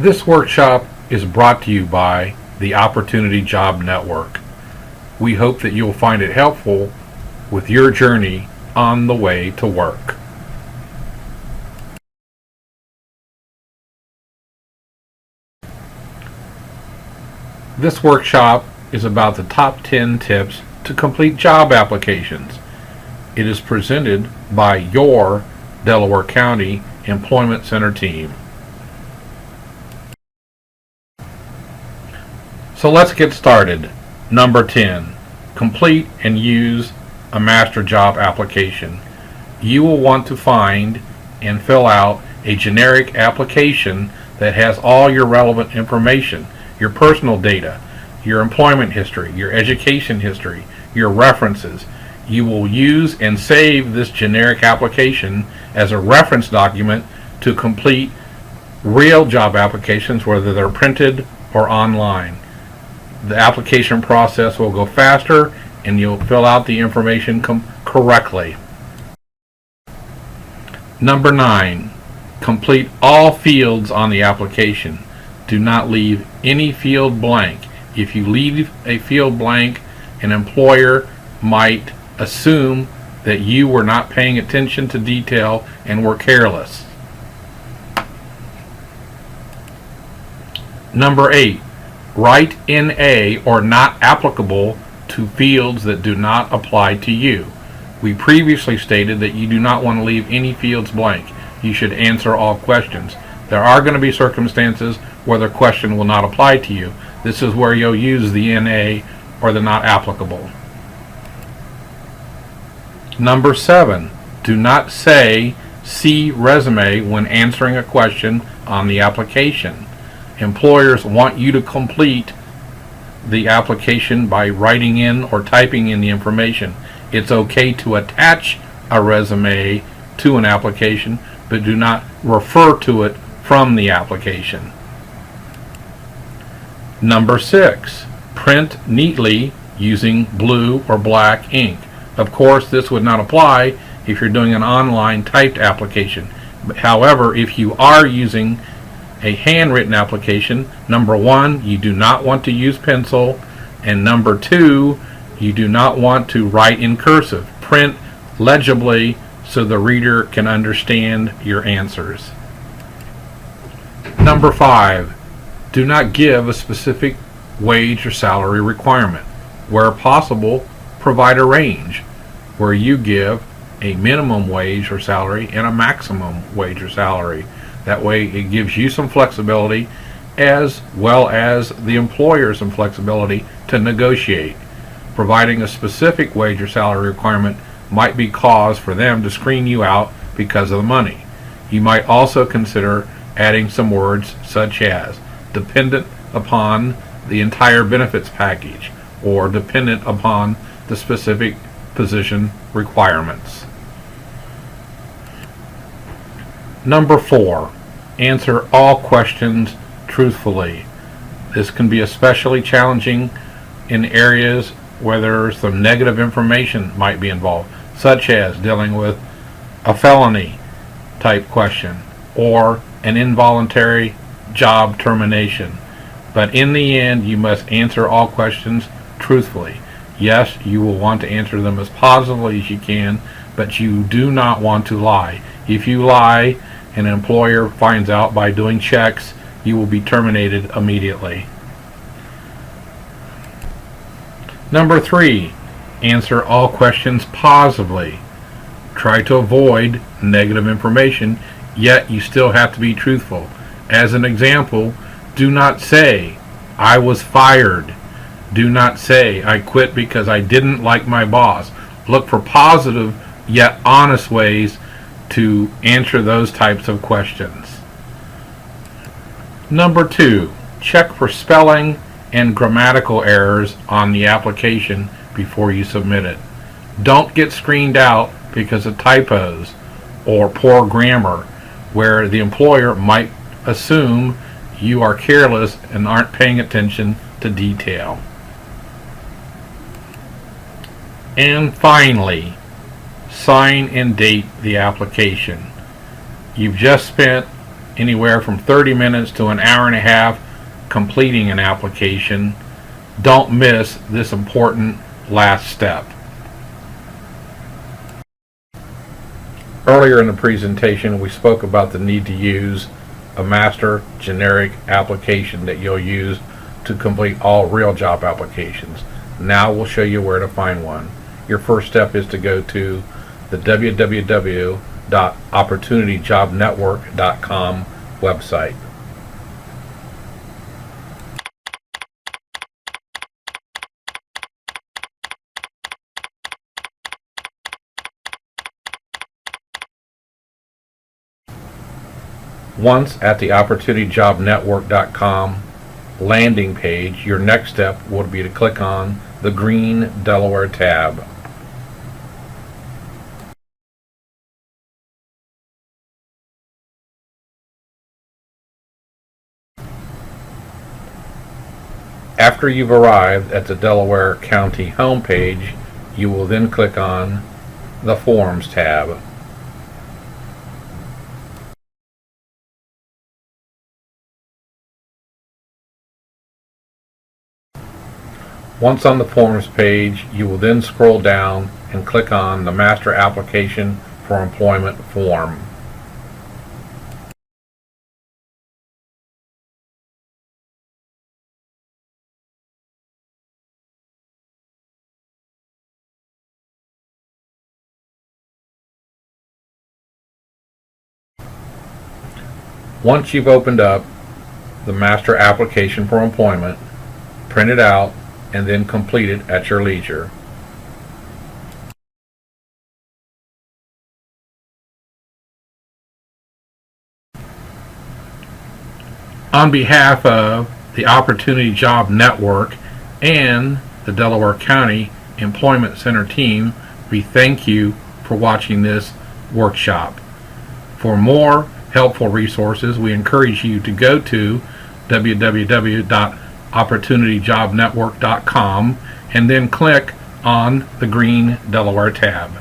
This workshop is brought to you by the Opportunity Job Network. We hope that you'll find it helpful with your journey on the way to work. This workshop is about the top 10 tips to complete job applications. It is presented by your Delaware County Employment Center team. So let's get started. Number 10, complete and use a master job application. You will want to find and fill out a generic application that has all your relevant information, your personal data, your employment history, your education history, your references. You will use and save this generic application as a reference document to complete real job applications, whether they're printed or online. The application process will go faster and you'll fill out the information correctly. Number 9, complete all fields on the application. Do not leave any field blank. If you leave a field blank, an employer might assume that you were not paying attention to detail and were careless. Number 8, write NA or not applicable to fields that do not apply to you. We previously stated that you do not want to leave any fields blank. You should answer all questions. There are going to be circumstances where the question will not apply to you. This is where you'll use the NA or the not applicable. Number 7, do not say "see resume" when answering a question on the application. Employers want you to complete the application by writing in or typing in the information. It's okay to attach a resume to an application, but do not refer to it from the application. Number 6, print neatly using blue or black ink. Of course, this would not apply if you're doing an online typed application. However, if you are using a handwritten application, number 1, you do not want to use pencil, and number 2, you do not want to write in cursive. Print legibly so the reader can understand your answers. Number 5, do not give a specific wage or salary requirement. Where possible, provide a range where you give a minimum wage or salary and a maximum wage or salary. That way it gives you some flexibility as well as the employer some flexibility to negotiate. Providing a specific wage or salary requirement might be cause for them to screen you out because of the money. You might also consider adding some words such as dependent upon the entire benefits package or dependent upon the specific position requirements. Number 4, answer all questions truthfully. This can be especially challenging in areas where there's some negative information might be involved, such as dealing with a felony type question or an involuntary job termination. But in the end, you must answer all questions truthfully. Yes, you will want to answer them as positively as you can, but you do not want to lie. If you lie, an employer finds out by doing checks, you will be terminated immediately. Number 3, answer all questions positively. Try to avoid negative information, yet you still have to be truthful. As an example, do not say, "I was fired." Do not say, "I quit because I didn't like my boss." Look for positive yet honest ways to answer those types of questions. Number 2, check for spelling and grammatical errors on the application before you submit it. Don't get screened out because of typos or poor grammar, where the employer might assume you are careless and aren't paying attention to detail. And finally, sign and date the application. You've just spent anywhere from 30 minutes to an hour and a half completing an application. Don't miss this important last step. Earlier in the presentation, we spoke about the need to use a master generic application that you'll use to complete all real job applications. Now we'll show you where to find one. Your first step is to go to the www.opportunityjobnetwork.com website. Once at the opportunityjobnetwork.com landing page, your next step will be to click on the green Delaware tab. After you've arrived at the Delaware County homepage, you will then click on the Forms tab. Once on the Forms page, you will then scroll down and click on the Master Application for Employment form. Once you've opened up the Master Application for Employment, print it out and then complete it at your leisure. On behalf of the Opportunity Job Network and the Delaware County Employment Center team, we thank you for watching this workshop. For more helpful resources, we encourage you to go to www.opportunityjobnetwork.com and then click on the green Delaware tab.